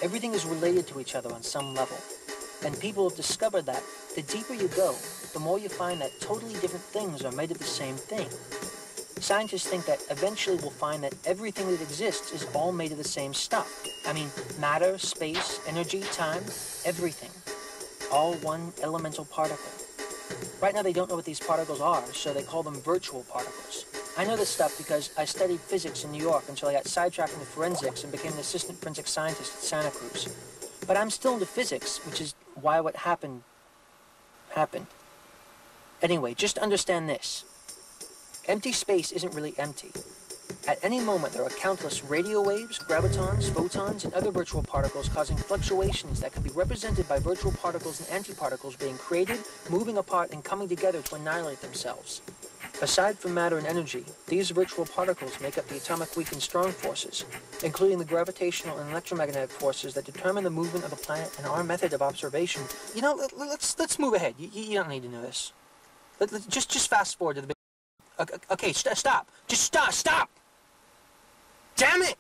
Everything is related to each other on some level. And people have discovered that the deeper you go, the more you find that totally different things are made of the same thing. Scientists think that eventually we'll find that everything that exists is all made of the same stuff. I mean, matter, space, energy, time, everything. All one elemental particle. Right now they don't know what these particles are, so they call them virtual particles. I know this stuff because I studied physics in New York until I got sidetracked into forensics and became an assistant forensic scientist at Santa Cruz. But I'm still into physics, which is why what happened. Anyway, just understand this. Empty space isn't really empty. At any moment, there are countless radio waves, gravitons, photons, and other virtual particles causing fluctuations that can be represented by virtual particles and antiparticles being created, moving apart, and coming together to annihilate themselves. Aside from matter and energy, these virtual particles make up the atomic weak and strong forces, including the gravitational and electromagnetic forces that determine the movement of the planet and our method of observation. You know, let's move ahead. You don't need to know this. Just fast forward to the beginning. Okay, stop. Just stop! Damn it!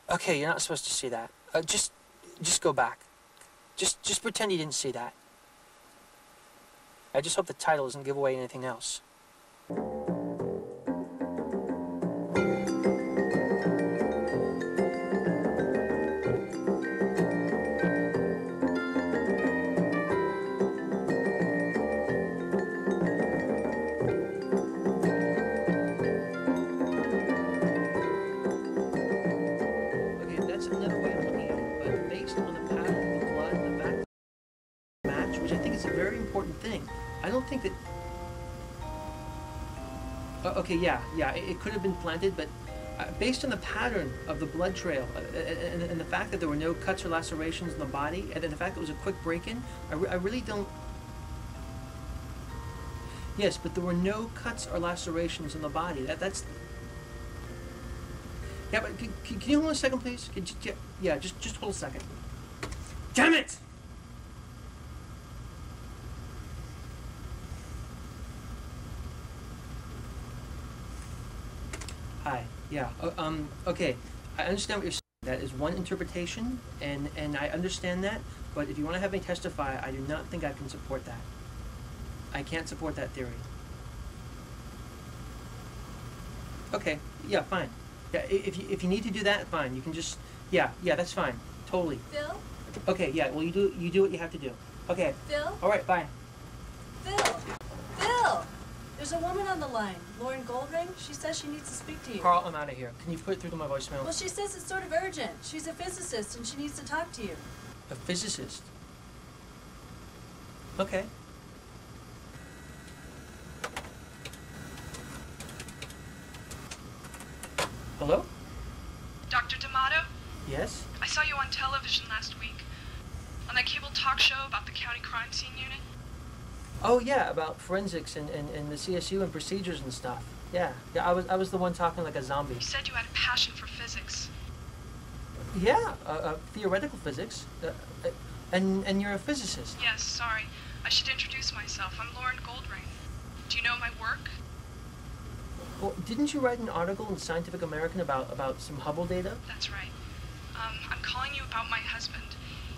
Okay, you're not supposed to see that. Just go back. Just pretend you didn't see that. I just hope the title doesn't give away anything else. I don't think that... okay, yeah, it could have been planted, but based on the pattern of the blood trail and the fact that there were no cuts or lacerations in the body, and the fact that it was a quick break-in, I really don't... Yes, but there were no cuts or lacerations in the body. That's... Yeah, but can you hold on a second, please? Yeah, just hold a second. Damn it! Hi. Yeah. Okay. I understand what you're saying. That is one interpretation, and I understand that. But if you want to have me testify, I do not think I can support that. I can't support that theory. Okay. Yeah. Fine. Yeah. If you need to do that, fine. You can just. Yeah. That's fine. Totally. Phil. Okay. Yeah. Well, you do what you have to do. Okay. Phil. All right. Bye. Phil. There's a woman on the line, Lauren Goldring. She says she needs to speak to you. Carl, I'm out of here. Can you put it through to my voicemail? Well, she says it's sort of urgent. She's a physicist, and she needs to talk to you. A physicist? Okay. Hello? Dr. D'Amato? Yes? I saw you on television last week. On that cable talk show about the county crime scene unit. Oh yeah, about forensics and the CSU and procedures and stuff. Yeah, I was the one talking like a zombie. You said you had a passion for physics. Yeah, theoretical physics. And you're a physicist. Yes, sorry. I should introduce myself. I'm Lauren Goldring. Do you know my work? Well, didn't you write an article in Scientific American about some Hubble data? That's right. I'm calling you about my husband.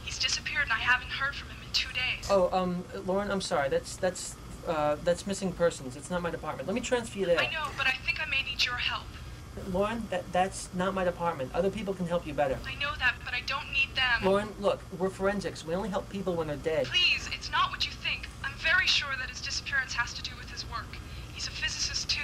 He's disappeared and I haven't heard from him in 2 days. Oh, Lauren, I'm sorry. That's missing persons. It's not my department. Let me transfer you there. I know, but I think I may need your help. Lauren, that's not my department. Other people can help you better. I know that, but I don't need them. Lauren, look, we're forensics. We only help people when they're dead. Please, it's not what you think. I'm very sure that his disappearance has to do with his work. He's a physicist, too.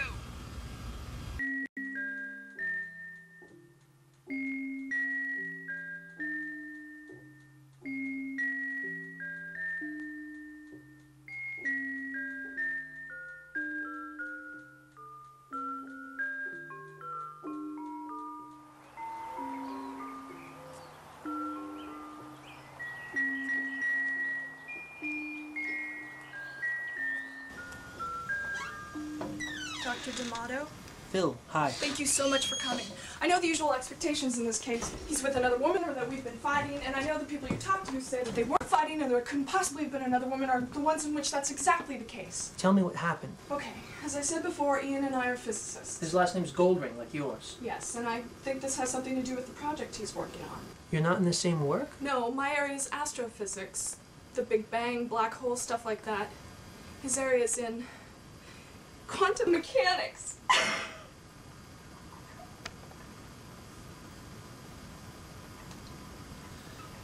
Dr. D'Amato? Phil, hi. Thank you so much for coming. I know the usual expectations in this case. He's with another woman, or that we've been fighting, and I know the people you talked to who say that they weren't fighting and there couldn't possibly have been another woman are the ones in which that's exactly the case. Tell me what happened. Okay, as I said before, Ian and I are physicists. His last name's Goldring, like yours. Yes, and I think this has something to do with the project he's working on. You're not in the same work? No, my area is astrophysics. The Big Bang, black hole, stuff like that. His area is in quantum mechanics.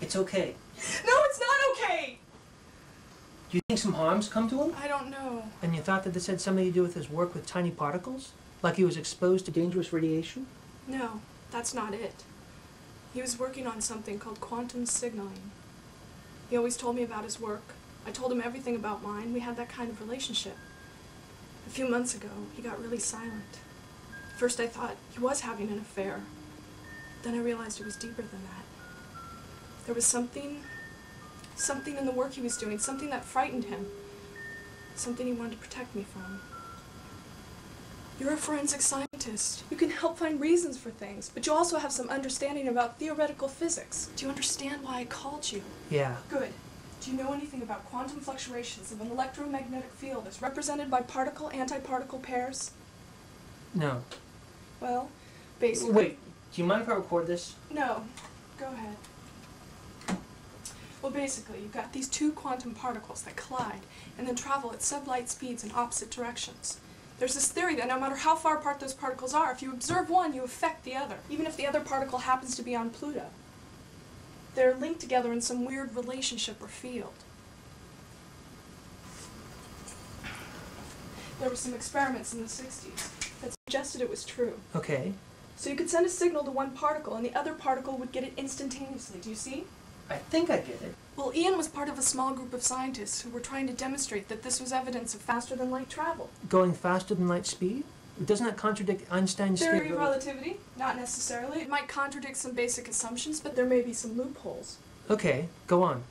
It's okay. No, it's not okay! Do you think some harm's come to him? I don't know. And you thought that this had something to do with his work with tiny particles? Like he was exposed to dangerous radiation? No, that's not it. He was working on something called quantum signaling. He always told me about his work. I told him everything about mine. We had that kind of relationship. A few months ago, he got really silent. First I thought he was having an affair. Then I realized it was deeper than that. There was something in the work he was doing, something that frightened him. Something he wanted to protect me from. You're a forensic scientist. You can help find reasons for things, but you also have some understanding about theoretical physics. Do you understand why I called you? Yeah. Good. Do you know anything about quantum fluctuations of an electromagnetic field as represented by particle-antiparticle pairs? No. Well, basically... Wait, do you mind if I record this? No. Go ahead. Well, basically, you've got these two quantum particles that collide and then travel at sublight speeds in opposite directions. There's this theory that no matter how far apart those particles are, if you observe one, you affect the other, even if the other particle happens to be on Pluto. They're linked together in some weird relationship or field. There were some experiments in the 60s that suggested it was true. Okay. So you could send a signal to one particle and the other particle would get it instantaneously. Do you see? I think I get it. Well, Ian was part of a small group of scientists who were trying to demonstrate that this was evidence of faster-than-light travel. Going faster than light speed? Doesn't that contradict Einstein's Theory of relativity? Not necessarily. It might contradict some basic assumptions, but there may be some loopholes. Okay, go on.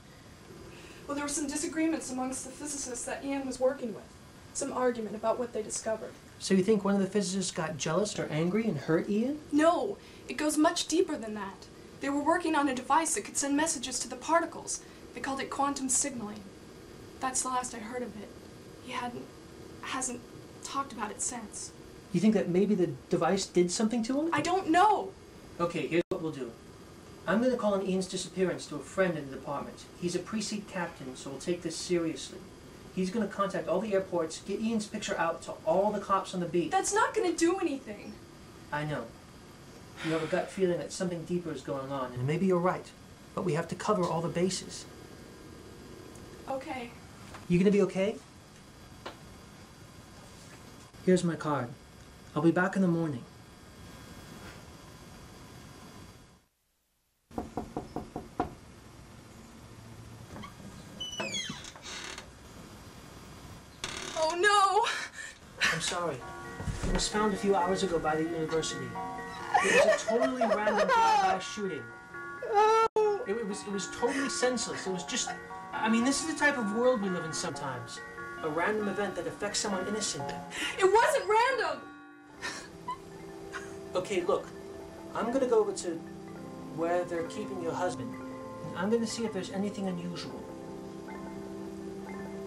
Well, there were some disagreements amongst the physicists that Ian was working with. Some argument about what they discovered. So you think one of the physicists got jealous or angry and hurt Ian? No, it goes much deeper than that. They were working on a device that could send messages to the particles. They called it quantum signaling. That's the last I heard of it. He hasn't talked about it since. You think that maybe the device did something to him? I don't know. Okay, here's what we'll do. I'm going to call on Ian's disappearance to a friend in the department. He's a precinct captain, so we'll take this seriously. He's going to contact all the airports, get Ian's picture out to all the cops on the beat. That's not going to do anything. I know. You have a gut feeling that something deeper is going on, and maybe you're right. But we have to cover all the bases. Okay. You going to be okay? Here's my card. I'll be back in the morning. Oh no! I'm sorry. It was found a few hours ago by the university. It was a totally random drive-by shooting. It was totally senseless. It was just... I mean, this is the type of world we live in sometimes. A random event that affects someone innocent. It wasn't random! Okay, look. I'm going to go over to where they're keeping your husband. And I'm going to see if there's anything unusual.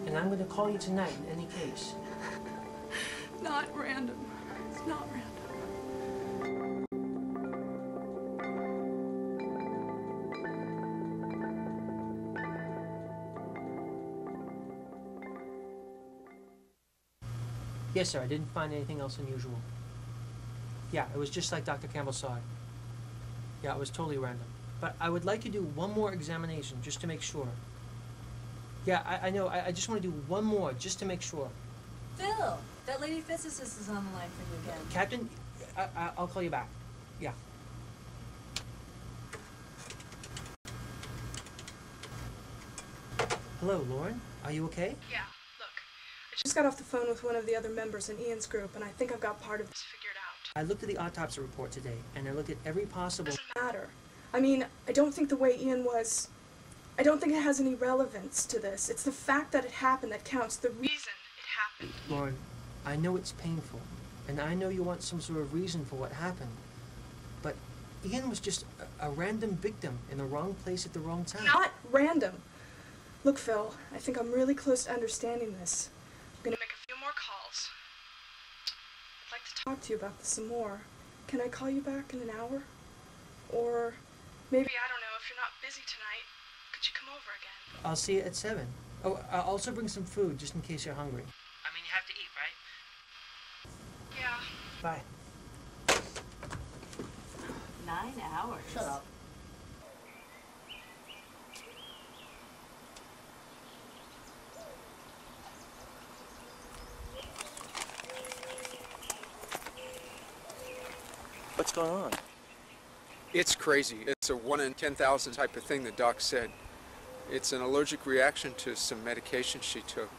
And I'm going to call you tonight in any case. Not random. It's not random. Yes, sir. I didn't find anything else unusual. Yeah, it was just like Dr. Campbell saw it. Yeah, it was totally random. But I would like to do one more examination just to make sure. Yeah, I know. I just want to do one more just to make sure. Phil, that lady physicist is on the line for you again. Captain, I'll call you back. Yeah. Hello, Lauren. Are you okay? Yeah, look, I just got off the phone with one of the other members in Ian's group, and I think I've got part of this figured out. I looked at the autopsy report today, and I looked at every possible... matter. I mean, I don't think the way Ian was... I don't think it has any relevance to this. It's the fact that it happened that counts. The reason it happened. Lauren, I know it's painful, And I know you want some sort of reason for what happened. But Ian was just a random victim in the wrong place at the wrong time. Not random. Look, Phil, I think I'm really close to understanding this. I'm gonna make a few more calls. I'd like to talk to you about this some more. Can I call you back in an hour? Or maybe, I don't know, if you're not busy tonight, could you come over again? I'll see you at 7. Oh, I'll also bring some food just in case you're hungry. I mean, you have to eat, right? Yeah. Bye. 9 hours. Shut up. What's going on? It's crazy. It's a 1 in 10,000 type of thing, the doc said. It's an allergic reaction to some medication she took.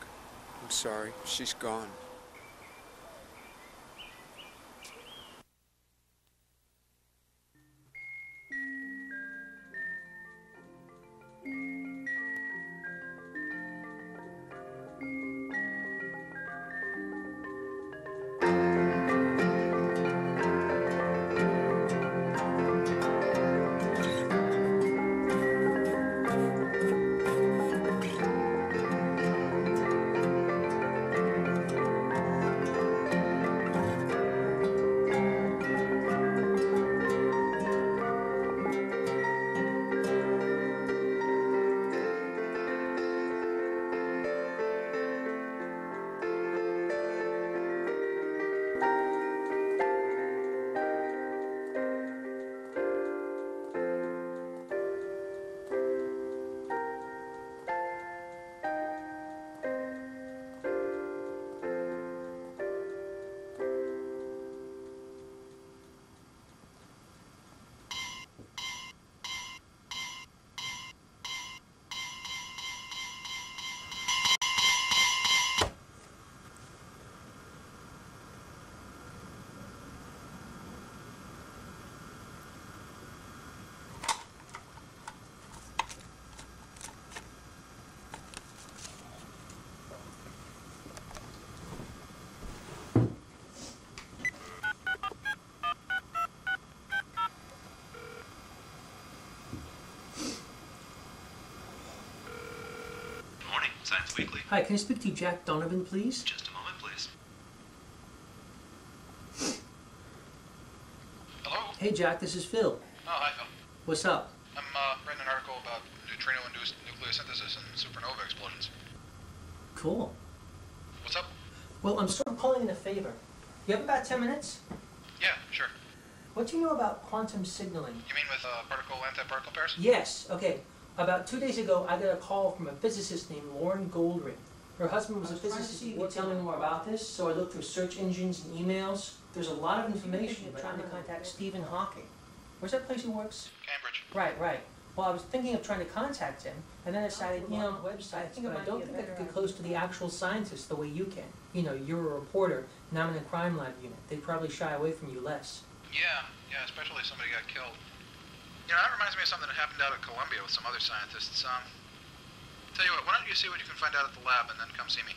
I'm sorry, she's gone. Science Weekly. Hi, can I speak to Jack Donovan, please? Just a moment, please. Hello? Hey, Jack, this is Phil. Oh, hi, Phil. What's up? I'm writing an article about neutrino-induced nucleosynthesis and supernova explosions. Cool. What's up? Well, I'm sort of calling in a favor. You have about 10 minutes? Yeah, sure. What do you know about quantum signaling? You mean with particle-antiparticle pairs? Yes, okay. About 2 days ago, I got a call from a physicist named Lauren Goldring. Her husband was a physicist. You could tell me more about this, so I looked through search engines and emails. There's a lot of information. I'm trying to contact Stephen Hawking. Where's that place he works? Cambridge. Right. Well, I was thinking of trying to contact him, and then I decided, I don't think I could get close to the actual scientists the way you can. You know, you're a reporter, and I'm in a crime lab unit. They'd probably shy away from you less. Yeah, especially if somebody got killed. You know, that reminds me of something that happened out at Columbia with some other scientists. Tell you what, why don't you see what you can find out at the lab and then come see me?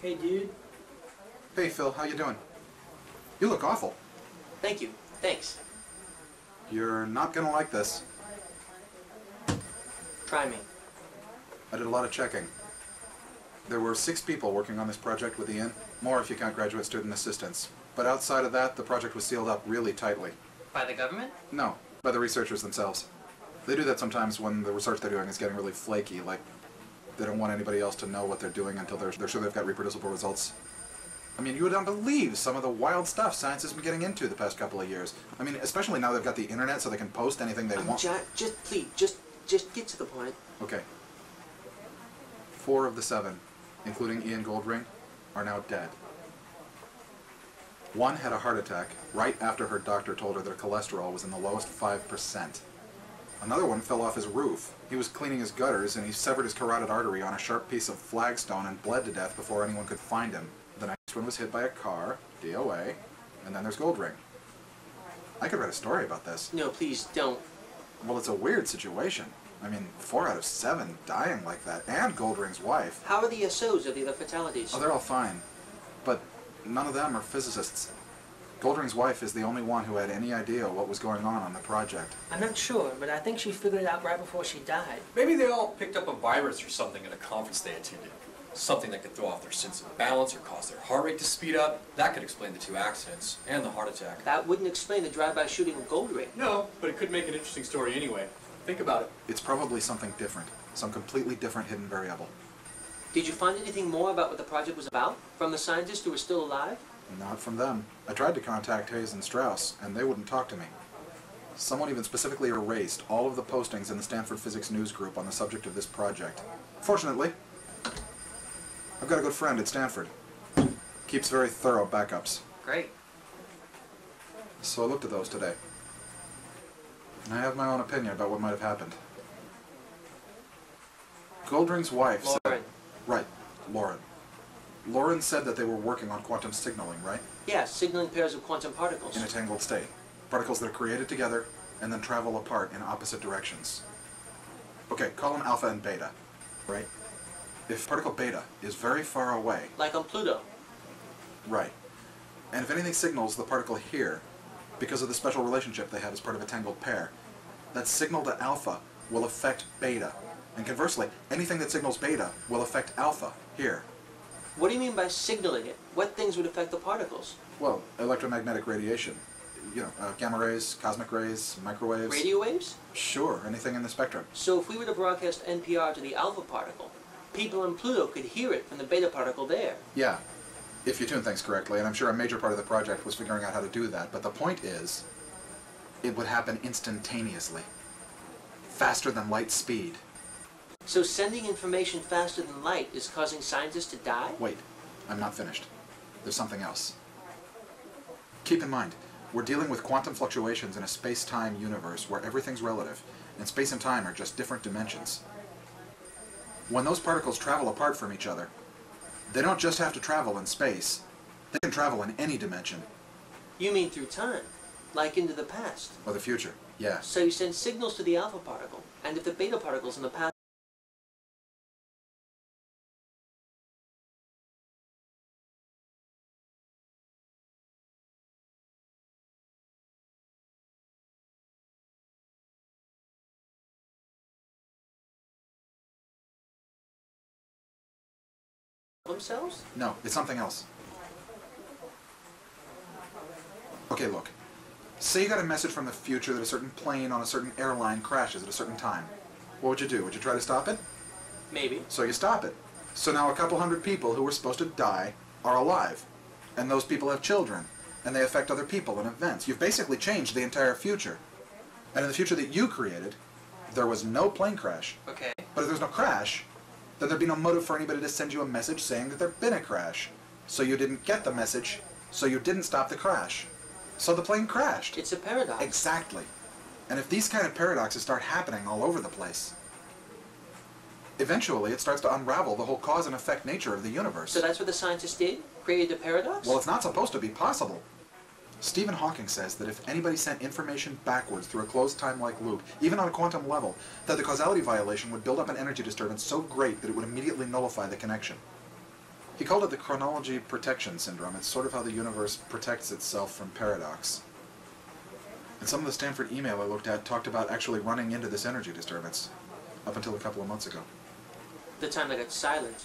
Hey, dude. Hey, Phil, how you doing? You look awful. Thank you. Thanks. You're not gonna like this. Try me. I did a lot of checking. There were 6 people working on this project with Ian, more if you count graduate student assistants. But outside of that, the project was sealed up really tightly. By the government? No, by the researchers themselves. They do that sometimes when the research they're doing is getting really flaky, like they don't want anybody else to know what they're doing until they're sure they've got reproducible results. I mean, you would not believe some of the wild stuff science has been getting into the past couple of years. I mean, especially now they've got the internet so they can post anything they want. Jack, just get to the point. Okay. 4 of the 7, including Ian Goldring, are now dead. One had a heart attack right after her doctor told her that her cholesterol was in the lowest 5%. Another one fell off his roof. He was cleaning his gutters and he severed his carotid artery on a sharp piece of flagstone and bled to death before anyone could find him. The next one was hit by a car, DOA, and then there's Goldring. I could write a story about this. No, please don't. Well, it's a weird situation. I mean, 4 out of 7 dying like that, and Goldring's wife. How are the SOs of the other fatalities? Oh, they're all fine. But none of them are physicists. Goldring's wife is the only one who had any idea what was going on the project. I'm not sure, but I think she figured it out right before she died. Maybe they all picked up a virus or something at a conference they attended. Something that could throw off their sense of balance or cause their heart rate to speed up. That could explain the 2 accidents and the heart attack. That wouldn't explain the drive-by shooting of Goldring. No, but it could make an interesting story anyway. Think about it. It's probably something different. Some completely different hidden variable. Did you find anything more about what the project was about? From the scientists who were still alive? Not from them. I tried to contact Hayes and Strauss, and they wouldn't talk to me. Someone even specifically erased all of the postings in the Stanford Physics News Group on the subject of this project. Fortunately, I've got a good friend at Stanford. Keeps very thorough backups. Great. So I looked at those today. And I have my own opinion about what might have happened. Goldring's wife said... Lauren. Right, Lauren. Lauren said that they were working on quantum signaling, right? Yeah, signaling pairs of quantum particles. In a tangled state. Particles that are created together and then travel apart in opposite directions. Okay, call them alpha and beta, right? If particle beta is very far away... Like on Pluto. Right. And if anything signals the particle here, because of the special relationship they have as part of a tangled pair, that signal to alpha will affect beta. And conversely, anything that signals beta will affect alpha here. What do you mean by signaling it? What things would affect the particles? Well, electromagnetic radiation. You know, gamma rays, cosmic rays, microwaves. Radio waves? Sure, anything in the spectrum. So if we were to broadcast NPR to the alpha particle, people on Pluto could hear it from the beta particle there. Yeah, if you tune things correctly, and I'm sure a major part of the project was figuring out how to do that, but the point is, it would happen instantaneously. Faster than light speed. So sending information faster than light is causing scientists to die? Wait, I'm not finished. There's something else. Keep in mind, we're dealing with quantum fluctuations in a space-time universe where everything's relative, and space and time are just different dimensions. When those particles travel apart from each other, they don't just have to travel in space. They can travel in any dimension. You mean through time? Like into the past? Or the future, yes. So you send signals to the alpha particle, and if the beta particles in the past themselves? No, it's something else. Okay, look. Say you got a message from the future that a certain plane on a certain airline crashes at a certain time. What would you do? Would you try to stop it? Maybe. So you stop it. So now a couple hundred people who were supposed to die are alive. And those people have children. And they affect other people and events. You've basically changed the entire future. And in the future that you created, there was no plane crash. Okay. But if there's no crash, then there'd be no motive for anybody to send you a message saying that there'd been a crash. So you didn't get the message, so you didn't stop the crash. So the plane crashed. It's a paradox. Exactly. And if these kind of paradoxes start happening all over the place, eventually it starts to unravel the whole cause and effect nature of the universe. So that's what the scientists did? Created a paradox? Well, it's not supposed to be possible. Stephen Hawking says that if anybody sent information backwards through a closed time-like loop, even on a quantum level, that the causality violation would build up an energy disturbance so great that it would immediately nullify the connection. He called it the Chronology Protection Syndrome. It's sort of how the universe protects itself from paradox. And some of the Stanford email I looked at talked about actually running into this energy disturbance, up until a couple of months ago. The time they got silent.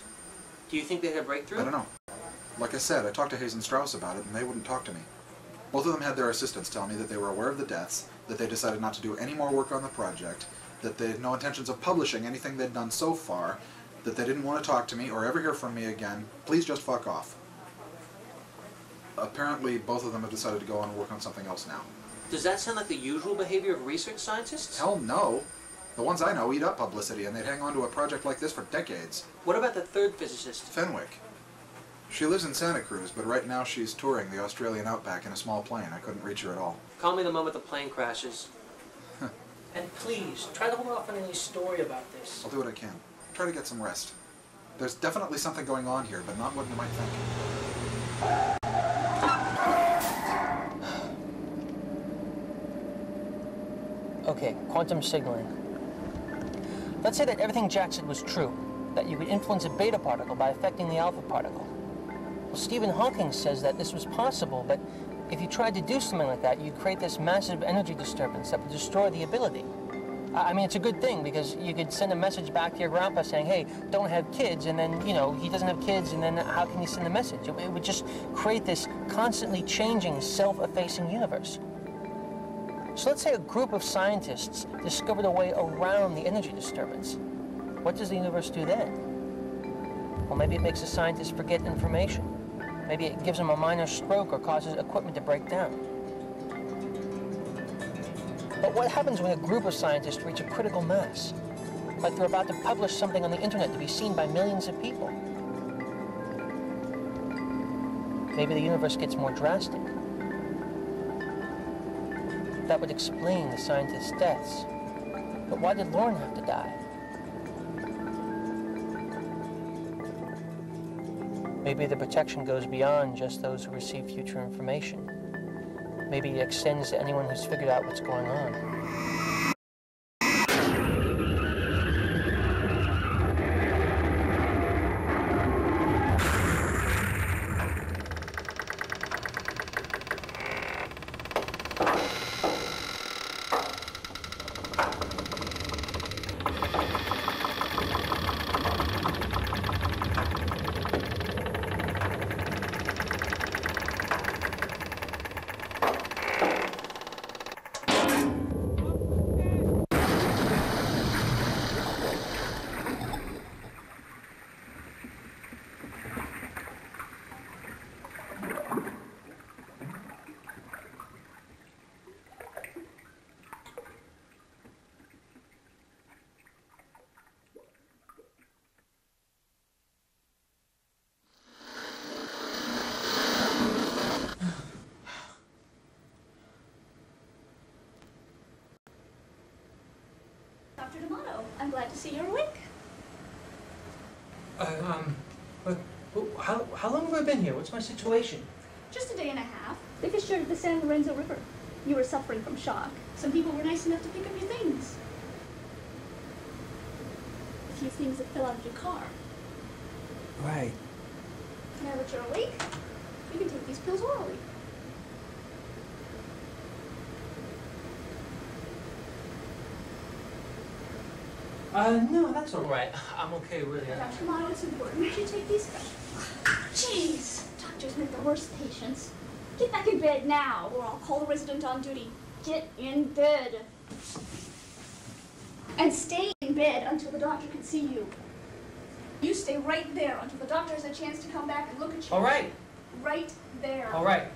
Do you think they had a breakthrough? I don't know. Like I said, I talked to Hayes and Strauss about it, and they wouldn't talk to me. Both of them had their assistants tell me that they were aware of the deaths, that they decided not to do any more work on the project, that they had no intentions of publishing anything they'd done so far, that they didn't want to talk to me or ever hear from me again. Please just fuck off. Apparently, both of them have decided to go on and work on something else now. Does that sound like the usual behavior of research scientists? Hell no. The ones I know eat up publicity, and they'd hang on to a project like this for decades. What about the third physicist? Fenwick. She lives in Santa Cruz, but right now she's touring the Australian outback in a small plane. I couldn't reach her at all. Call me the moment the plane crashes. And please, try to hold off on any story about this. I'll do what I can. Try to get some rest. There's definitely something going on here, but not what you might think. Okay, quantum signaling. Let's say that everything Jack said was true, that you could influence a beta particle by affecting the alpha particle. Well, Stephen Hawking says that this was possible, but if you tried to do something like that, you'd create this massive energy disturbance that would destroy the ability. I mean, it's a good thing, because you could send a message back to your grandpa saying, hey, don't have kids, and then, you know, he doesn't have kids, and then how can you send a message? It would just create this constantly changing, self-effacing universe. So let's say a group of scientists discovered a way around the energy disturbance. What does the universe do then? Well, maybe it makes the scientists forget information. Maybe it gives them a minor stroke or causes equipment to break down. But what happens when a group of scientists reach a critical mass? Like they're about to publish something on the internet to be seen by millions of people. Maybe the universe gets more drastic. That would explain the scientists' deaths. But why did Lauren have to die? Maybe the protection goes beyond just those who receive future information. Maybe it extends to anyone who's figured out what's going on. Dr. D'Amato, I'm glad to see you're awake. How long have I been here? What's my situation? Just a day and a half. They fished out of the San Lorenzo River. You were suffering from shock. Some people were nice enough to pick up your things. A few things that fell out of your car. Right. Now that you're awake, you can take these pills orally. No, that's all right. I'm okay, really. Dr. D'Amato, it's important that you take these pills. Jeez, doctors make the worst patients. Get back in bed now, or I'll call the resident on duty. Get in bed. And stay in bed until the doctor can see you. You stay right there until the doctor has a chance to come back and look at you. All right. Right there. All right.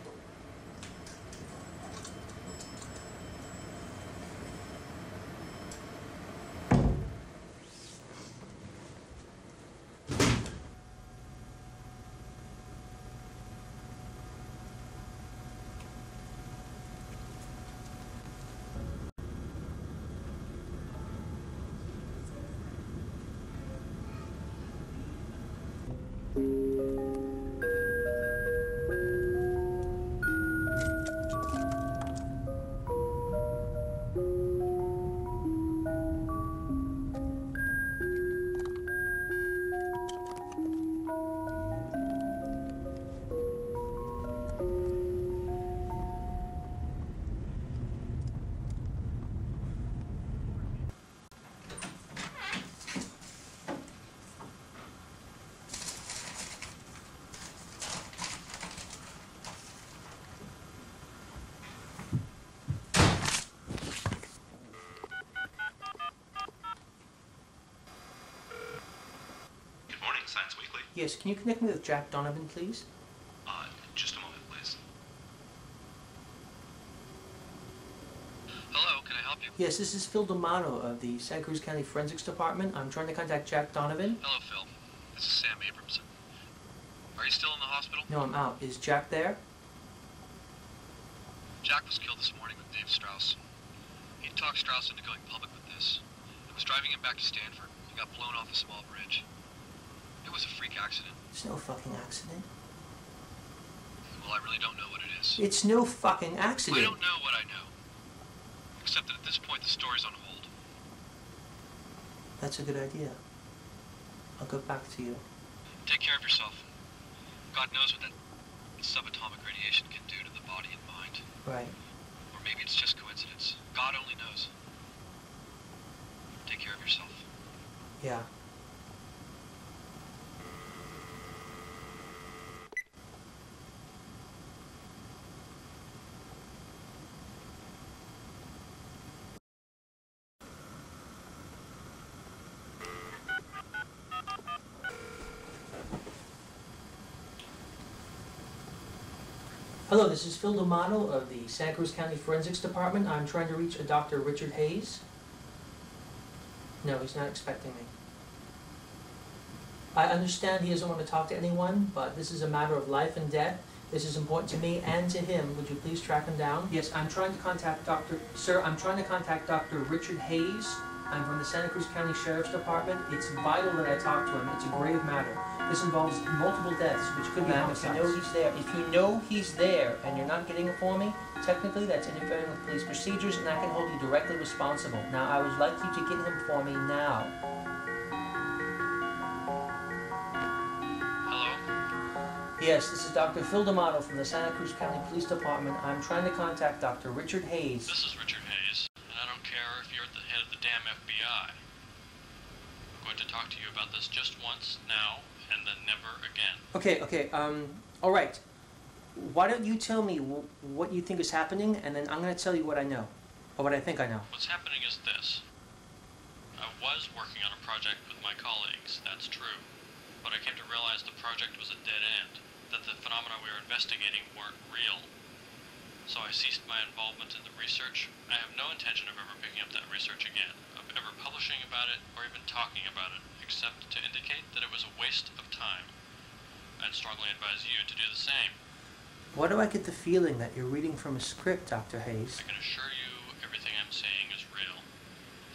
Science Weekly. Yes, can you connect me with Jack Donovan, please? Just a moment, please. Hello, can I help you? Yes, this is Phil D'Amato of the Santa Cruz County Forensics Department. I'm trying to contact Jack Donovan. Hello, Phil. This is Sam Abramson. Are you still in the No, I'm out. Is Jack there? Jack was killed this morning with Dave Strauss. He talked Strauss into going public with this. It was driving him back to Stanford. He got blown off a small bridge. It was a freak accident. It's no fucking accident. Well, I really don't know what it is. It's no fucking I accident. don't know what I know. Except that at this point, the story's on hold. That's a good idea. I'll go back to you. Take care of yourself. God knows what that subatomic radiation can do to the body and mind. Right. Or maybe it's just coincidence. God only knows. Take care of yourself. Yeah. Hello, this is Phil D'Amato of the Santa Cruz County Forensics Department. I'm trying to reach a Dr. Richard Hayes. No, he's not expecting me. I understand he doesn't want to talk to anyone, but this is a matter of life and death. This is important to me and to him. Would you please track him down? Yes, I'm trying to contact Sir, I'm trying to contact Dr. Richard Hayes. I'm from the Santa Cruz County Sheriff's Department. It's vital that I talk to him. It's a grave matter. This involves multiple deaths, which could be homicides. If you know he's there and you're not getting it for me, technically that's interfering with police procedures and I can hold you directly responsible. Now, I would like you to get him for me now. Hello? Yes, this is Dr. Phil D'Amato from the Santa Cruz County Police Department. I'm trying to contact Dr. Richard Hayes. This is Richard Hayes, and I don't care if you're at the head of the damn FBI. I'm going to talk to you about this just once, now, and then never again. Okay, all right. Why don't you tell me what you think is happening, and then I'm going to tell you what I know, or what I think I know. What's happening is this. I was working on a project with my colleagues, that's true. But I came to realize the project was a dead end, that the phenomena we were investigating weren't real. So I ceased my involvement in the research. I have no intention of ever picking up that research again, of ever publishing about it, or even talking about it, except to indicate that it was a waste of time. I'd strongly advise you to do the same. Why do I get the feeling that you're reading from a script, Dr. Hayes? I can assure you everything I'm saying is real,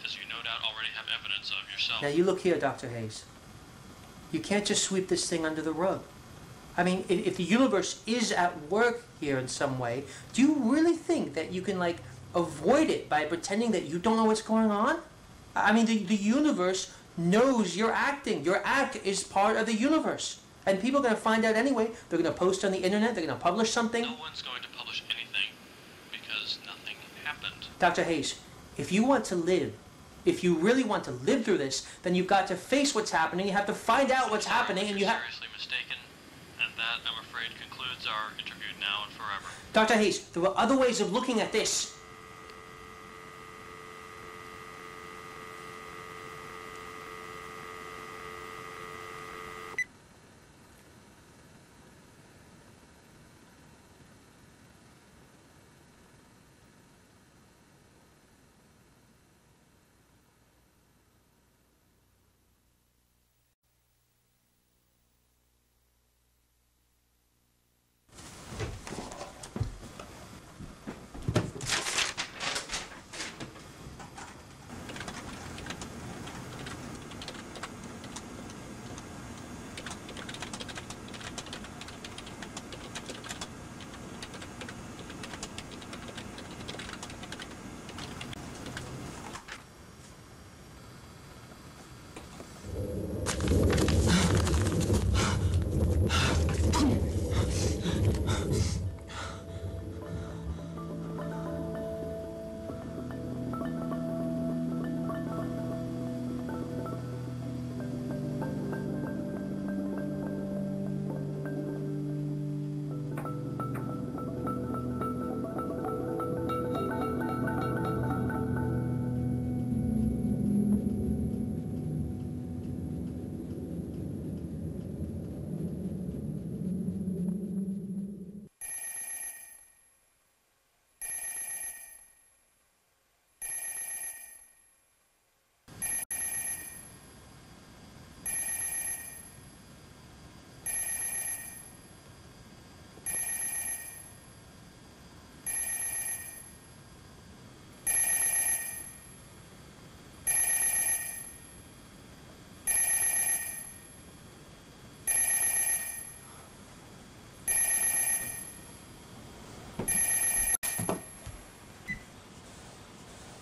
as you no doubt already have evidence of yourself. Now you look here, Dr. Hayes. You can't just sweep this thing under the rug. I mean, if the universe is at work here in some way, do you really think that you can, like, avoid it by pretending that you don't know what's going on? I mean, the universe knows you're acting. Your act is part of the universe. And people are going to find out anyway. They're going to post on the internet. They're going to publish something. No one's going to publish anything, because nothing happened. Dr. Hayes, if you want to live, if you really want to live through this, then you've got to face what's happening. You have to find out what's happening, and you have... Seriously mistaken, and that, I'm afraid, concludes our interview now and forever. Dr. Hayes, there were other ways of looking at this.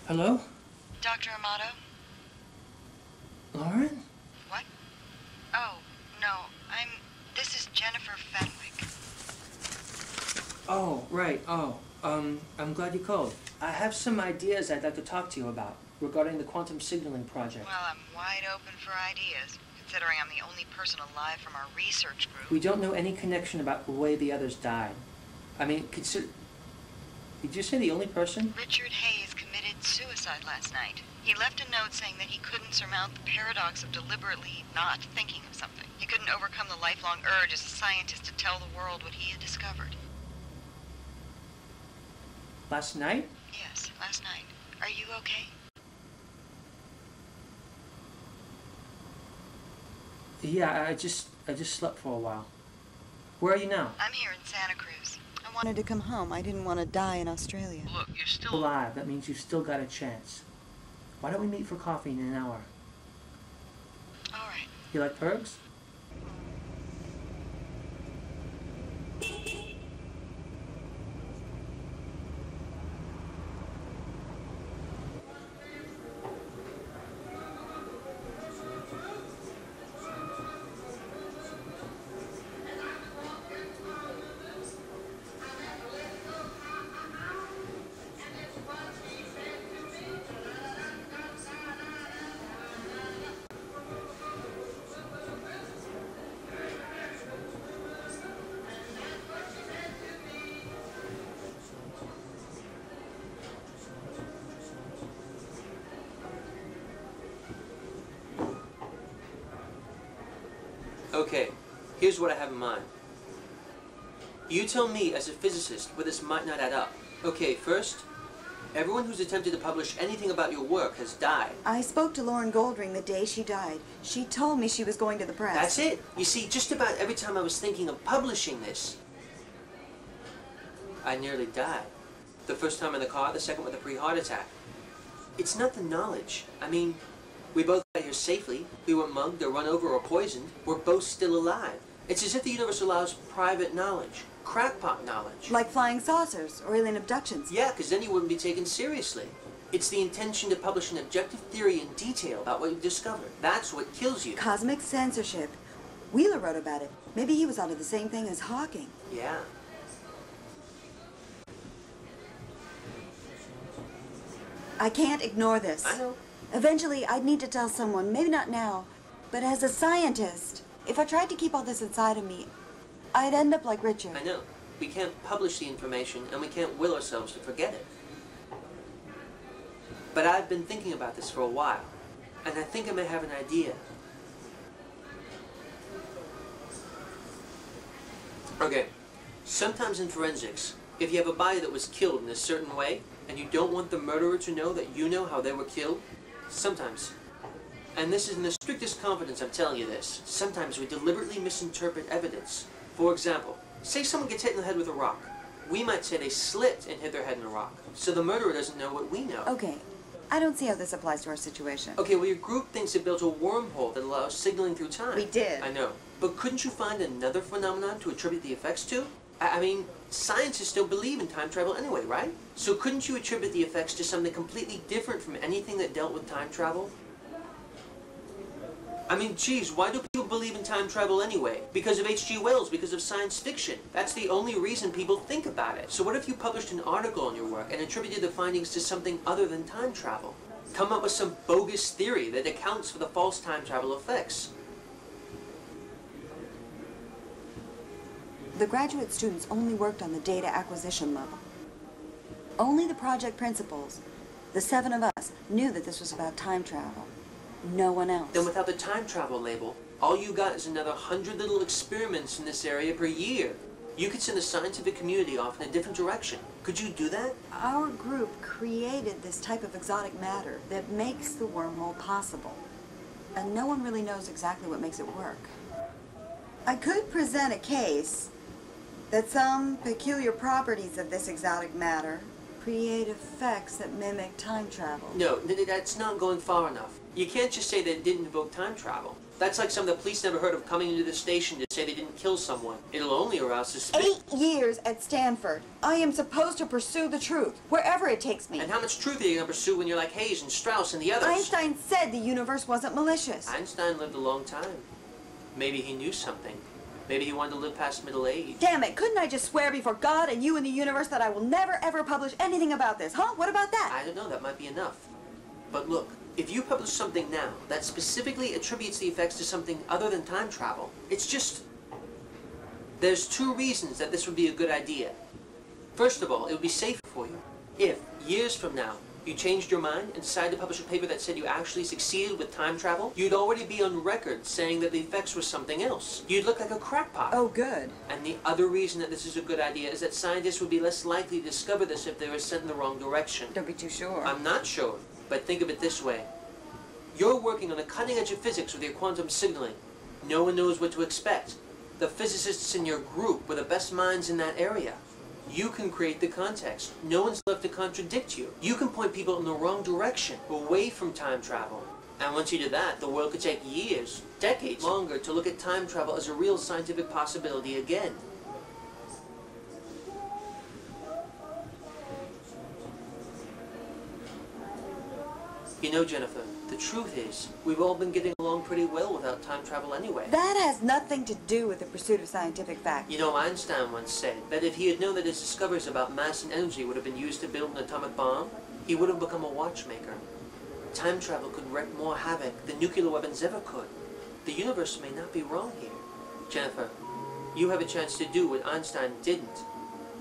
Hello? Dr. Amato? Lauren? What? Oh, no. This is Jennifer Fenwick. Oh, right. Oh, I'm glad you called. I have some ideas I'd like to talk to you about regarding the quantum signaling project. Well, I'm wide open for ideas, considering I'm the only person alive from our research group. We don't know any connection about the way the others died. I mean, consider... Did you say the only person? Richard Hayes committed suicide last night. He left a note saying that he couldn't surmount the paradox of deliberately not thinking of something. He couldn't overcome the lifelong urge as a scientist to tell the world what he had discovered. Last night? Yes, last night. Are you okay? Yeah, I just slept for a while. Where are you now? I'm here in Santa Cruz. I wanted to come home. I didn't want to die in Australia. Look, you're still alive. That means you've still got a chance. Why don't we meet for coffee in an hour? All right. You like pergs? Okay, here's what I have in mind. You tell me, as a physicist, where this might not add up. Okay, first, everyone who's attempted to publish anything about your work has died. I spoke to Lauren Goldring the day she died. She told me she was going to the press. That's it. You see, just about every time I was thinking of publishing this, I nearly died. The first time in the car, the second with a pre-heart attack. It's not the knowledge. I mean, we both got here safely. We weren't mugged or run over or poisoned. We're both still alive. It's as if the universe allows private knowledge, crackpot knowledge. Like flying saucers or alien abductions. Yeah, because then you wouldn't be taken seriously. It's the intention to publish an objective theory in detail about what you've discovered. That's what kills you. Cosmic censorship. Wheeler wrote about it. Maybe he was onto the same thing as Hawking. Yeah. I can't ignore this. I know. Eventually, I'd need to tell someone, maybe not now, but as a scientist. If I tried to keep all this inside of me, I'd end up like Richard. I know. We can't publish the information, and we can't will ourselves to forget it. But I've been thinking about this for a while, and I think I may have an idea. Okay, sometimes in forensics, if you have a body that was killed in a certain way, and you don't want the murderer to know that you know how they were killed, sometimes, and this is in the strictest confidence I'm telling you this, sometimes we deliberately misinterpret evidence. For example, say someone gets hit in the head with a rock. We might say they slipped and hit their head in a rock, so the murderer doesn't know what we know. Okay, I don't see how this applies to our situation. Okay, well your group thinks it built a wormhole that allows signaling through time. We did. I know. But couldn't you find another phenomenon to attribute the effects to? I mean, scientists still believe in time travel anyway, right? So couldn't you attribute the effects to something completely different from anything that dealt with time travel? I mean, geez, why do people believe in time travel anyway? Because of H.G. Wells, because of science fiction. That's the only reason people think about it. So what if you published an article on your work and attributed the findings to something other than time travel? Come up with some bogus theory that accounts for the false time travel effects. The graduate students only worked on the data acquisition level. Only the project principals, the 7 of us, knew that this was about time travel. No one else. Then without the time travel label, all you got is another 100 little experiments in this area per year. You could send the scientific community off in a different direction. Could you do that? Our group created this type of exotic matter that makes the wormhole possible. And no one really knows exactly what makes it work. I could present a case that some peculiar properties of this exotic matter create effects that mimic time travel. No, that's not going far enough. You can't just say that it didn't invoke time travel. That's like some of the police never heard of coming into the station to say they didn't kill someone. It'll only arouse suspicion. 8 years at Stanford. I am supposed to pursue the truth, wherever it takes me. And how much truth are you going to pursue when you're like Hayes and Strauss and the others? Einstein said the universe wasn't malicious. Einstein lived a long time. Maybe he knew something. Maybe he wanted to live past middle age. Damn it, couldn't I just swear before God and you and the universe that I will never ever publish anything about this, huh? What about that? I don't know, that might be enough. But look, if you publish something now that specifically attributes the effects to something other than time travel, it's just... There's 2 reasons that this would be a good idea. First of all, it would be safer for you. If, years from now, you changed your mind and decided to publish a paper that said you actually succeeded with time travel, you'd already be on record saying that the effects were something else. You'd look like a crackpot. Oh, good. And the other reason that this is a good idea is that scientists would be less likely to discover this if they were sent in the wrong direction. Don't be too sure. I'm not sure, but think of it this way. You're working on the cutting edge of physics with your quantum signaling. No one knows what to expect. The physicists in your group were the best minds in that area. You can create the context. No one's left to contradict you. You can point people in the wrong direction, away from time travel. And once you do that, the world could take years, decades longer to look at time travel as a real scientific possibility again. You know, Jennifer, the truth is, we've all been getting along pretty well without time travel anyway. That has nothing to do with the pursuit of scientific fact. You know, Einstein once said that if he had known that his discoveries about mass and energy would have been used to build an atomic bomb, he would have become a watchmaker. Time travel could wreak more havoc than nuclear weapons ever could. The universe may not be wrong here. Jennifer, you have a chance to do what Einstein didn't.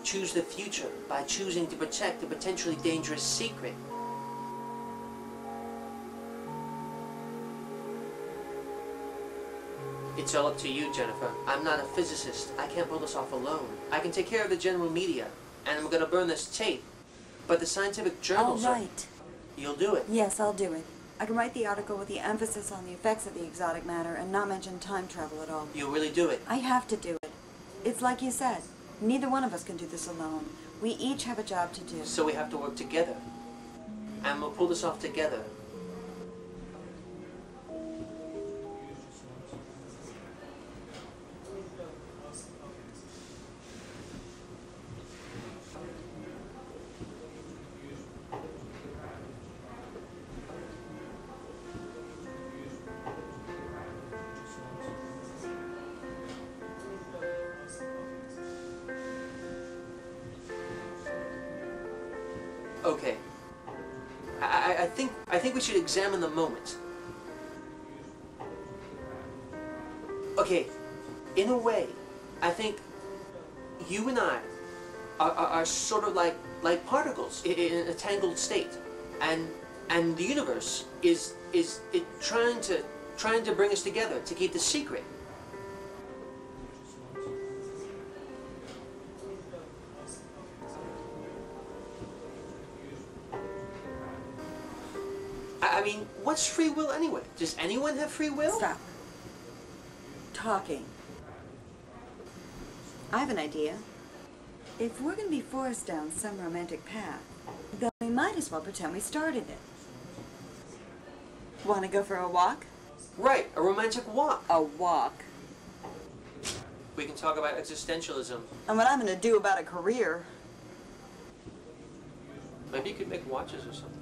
Choose the future by choosing to protect a potentially dangerous secret. It's all up to you, Jennifer. I'm not a physicist. I can't pull this off alone. I can take care of the general media, and I'm gonna burn this tape. But the scientific journals All right. You'll do it. Yes, I'll do it. I can write the article with the emphasis on the effects of the exotic matter and not mention time travel at all. You'll really do it. I have to do it. It's like you said. Neither one of us can do this alone. We each have a job to do. So we have to work together. And we'll pull this off together. Okay. I think we should examine the moment. Okay, in a way, I think you and I are sort of like particles in a tangled state, and the universe is trying to bring us together to keep the secret. I mean, what's free will anyway? Does anyone have free will? Stop. Talking. I have an idea. If we're going to be forced down some romantic path, then we might as well pretend we started it. Want to go for a walk? Right, a romantic walk. A walk. We can talk about existentialism. And what I'm going to do about a career. Maybe you could make watches or something.